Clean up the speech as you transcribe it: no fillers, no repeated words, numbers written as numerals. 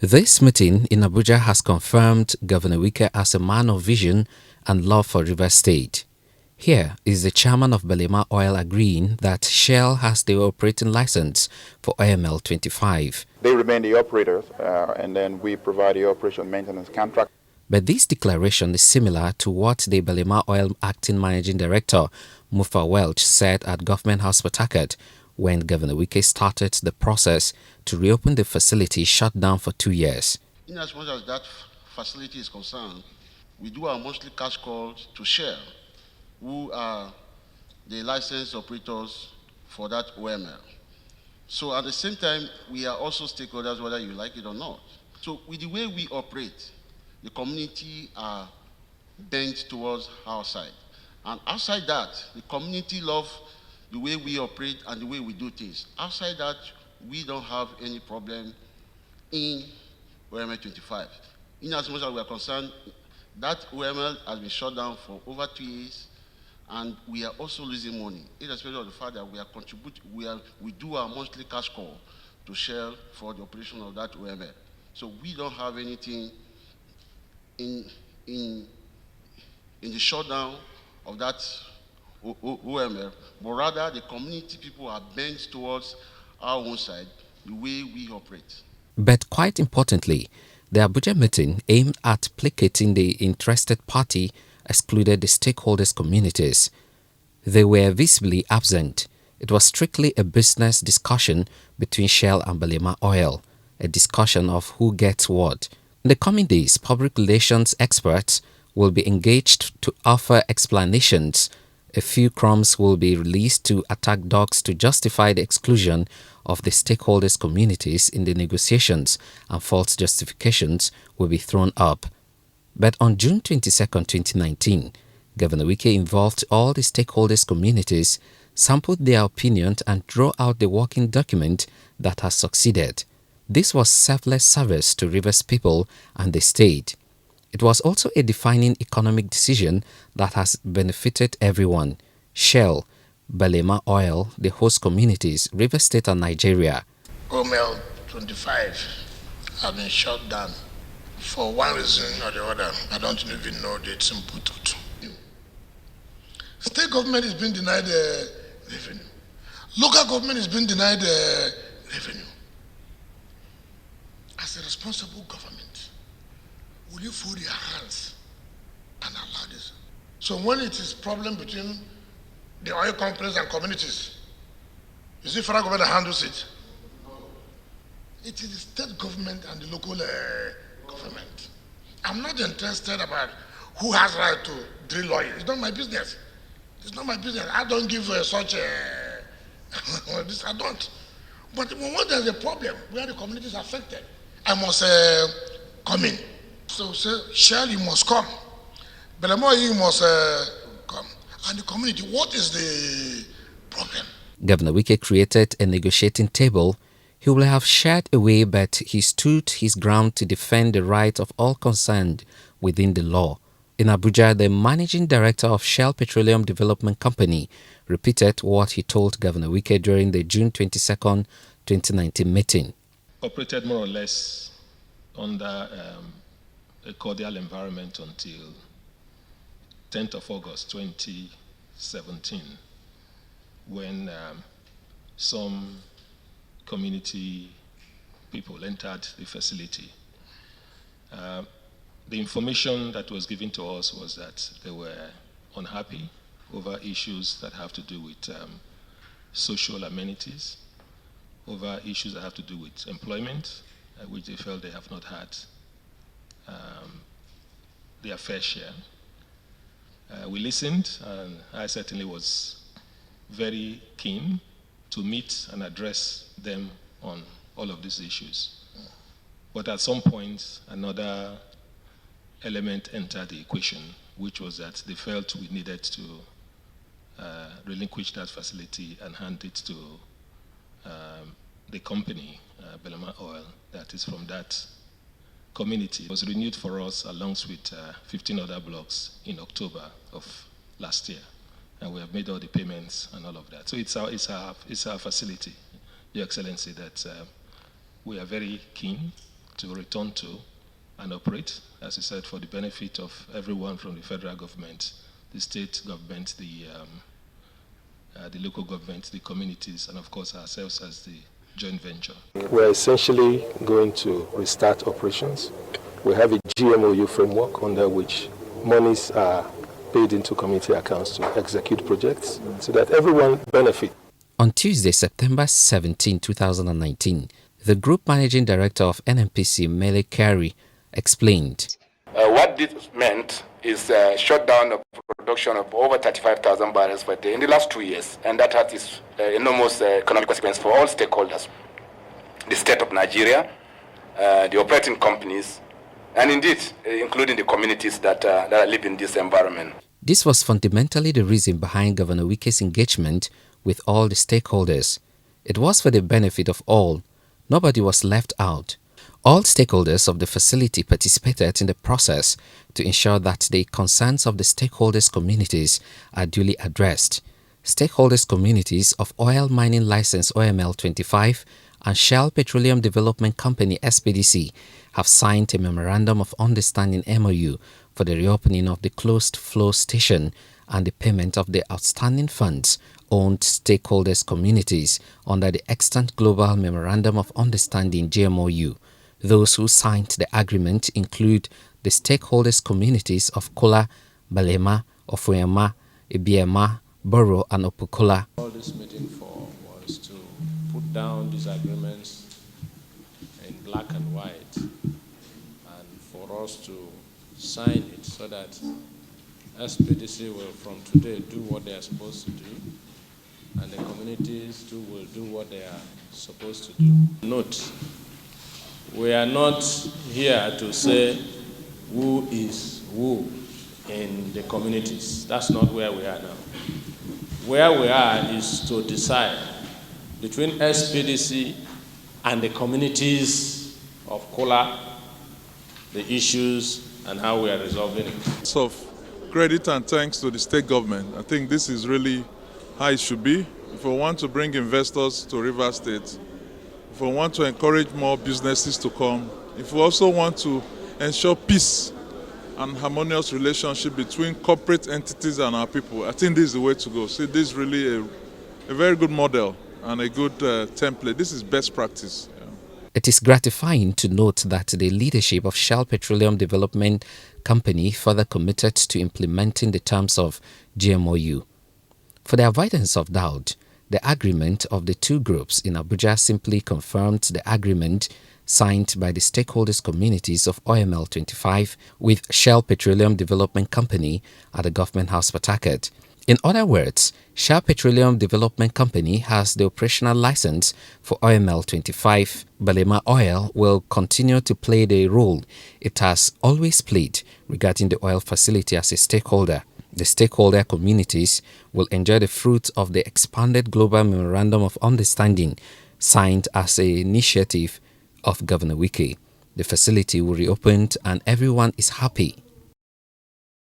This meeting in Abuja has confirmed Governor Wike as a man of vision and love for Rivers State. Here is the chairman of Belema Oil agreeing that Shell has the operating license for OML 25. They remain the operators, and then we provide the operation maintenance contract. But this declaration is similar to what the Belema Oil acting managing director, Mufa Welch, said at Government House Port Harcourt when Governor Wike started the process to reopen the facility shut down for 2 years. In as much as that facility is concerned, we do our monthly cash calls to Shell, who are the licensed operators for that OML. So at the same time, we are also stakeholders, whether you like it or not. So with the way we operate, the community are bent towards our side. And outside that, the community love the way we operate and the way we do things. Outside that, we don't have any problem in OML 25. In as much as we are concerned, that OML has been shut down for over 2 years, and we are also losing money, irrespective of the fact that we are contributing, we do our monthly cash call to Shell for the operation of that OML. So we don't have anything in the shutdown of that OML, but rather the community people are bent towards our own side, the way we operate. But quite importantly, the Abuja meeting aimed at placating the interested party excluded the stakeholders' communities. They were visibly absent. It was strictly a business discussion between Shell and Belema Oil, a discussion of who gets what. In the coming days, public relations experts will be engaged to offer explanations. A few crumbs will be released to attack dogs to justify the exclusion of the stakeholders' communities in the negotiations, and false justifications will be thrown up. But on June 22, 2019, Governor Wike involved all the stakeholders' communities, sampled their opinions, and drew out the working document that has succeeded. This was selfless service to Rivers people and the state. It was also a defining economic decision that has benefited everyone: Shell, Belema Oil, the host communities, Rivers State and Nigeria. OML 25 has been shut down for one reason or the other. I don't even know the simple truth. State government is being denied revenue. Local government is being denied revenue. As a responsible government, will you fold your hands and allow this? So when it is problem between the oil companies and communities, is it federal government that handles it? It is the state government and the local government. I'm not interested about who has right to drill oil. It's not my business. It's not my business. I don't give such this. I don't. But when there's a problem where the community is affected, I must come in. So say, Shell, you must come. Belemo, you must come. And the community, what is the problem? Governor Wike created a negotiating table. He will have shared away, but he stood his ground to defend the right of all concerned within the law. In Abuja, the managing director of Shell Petroleum Development Company repeated what he told Governor Wike during the June 22, 2019 meeting. Operated more or less under a cordial environment until 10th of August 2017, when some community people entered the facility. The information that was given to us was that they were unhappy over issues that have to do with social amenities, over issues that have to do with employment, which they felt they have not had their fair share. We listened, and I certainly was very keen to meet and address them on all of these issues. But at some point, another element entered the equation, which was that they felt we needed to relinquish that facility and hand it to the company, Belema Oil, that is from that community. It was renewed for us along with 15 other blocks in October of last year. And we have made all the payments and all of that. So it's our facility, Your Excellency, that we are very keen to return to and operate, as he said, for the benefit of everyone from the federal government, the state government, the local government, the communities, and of course ourselves as the joint venture. We're essentially going to restart operations. We have a GMOU framework under which monies are paid into community accounts to execute projects so that everyone benefits. On Tuesday, September 17, 2019, the Group Managing Director of NNPC, Mele Carey, explained. What this meant is shut down of production of over 35,000 barrels per day in the last 2 years, and that has this enormous economic consequence for all stakeholders, the state of Nigeria, the operating companies, and indeed including the communities that live in this environment. This was fundamentally the reason behind Governor Wike's engagement with all the stakeholders. It was for the benefit of all. Nobody was left out. All stakeholders of the facility participated in the process to ensure that the concerns of the stakeholders' communities are duly addressed. Stakeholders' communities of Oil Mining License OML 25 and Shell Petroleum Development Company SPDC have signed a Memorandum of Understanding MOU for the reopening of the closed flow station and the payment of the outstanding funds owned stakeholders' communities under the Extant Global Memorandum of Understanding GMOU. Those who signed the agreement include the stakeholders' communities of Kola, Balema, Ofuyama, Ibiema, Boro, and Opukola. All this meeting for was to put down these agreements in black and white and for us to sign it so that SPDC will from today do what they are supposed to do and the communities too will do what they are supposed to do. Note, we are not here to say who is who in the communities. That's not where we are now. Where we are is to decide between SPDC and the communities of Kola, the issues and how we are resolving it. So, credit and thanks to the state government. I think this is really how it should be. If we want to bring investors to Rivers State, if we want to encourage more businesses to come, if we also want to ensure peace and harmonious relationship between corporate entities and our people, I think this is the way to go. See, this is really a very good model and a good template. This is best practice. Yeah. It is gratifying to note that the leadership of Shell Petroleum Development Company further committed to implementing the terms of GMOU. For the avoidance of doubt, the agreement of the two groups in Abuja simply confirmed the agreement signed by the stakeholders communities of OML 25 with Shell Petroleum Development Company at the Government House, Port Harcourt. In other words, Shell Petroleum Development Company has the operational license for OML 25. Balema Oil will continue to play the role it has always played regarding the oil facility as a stakeholder. The stakeholder communities will enjoy the fruits of the expanded Global Memorandum of Understanding signed as an initiative of Governor Wike. The facility will reopen and everyone is happy.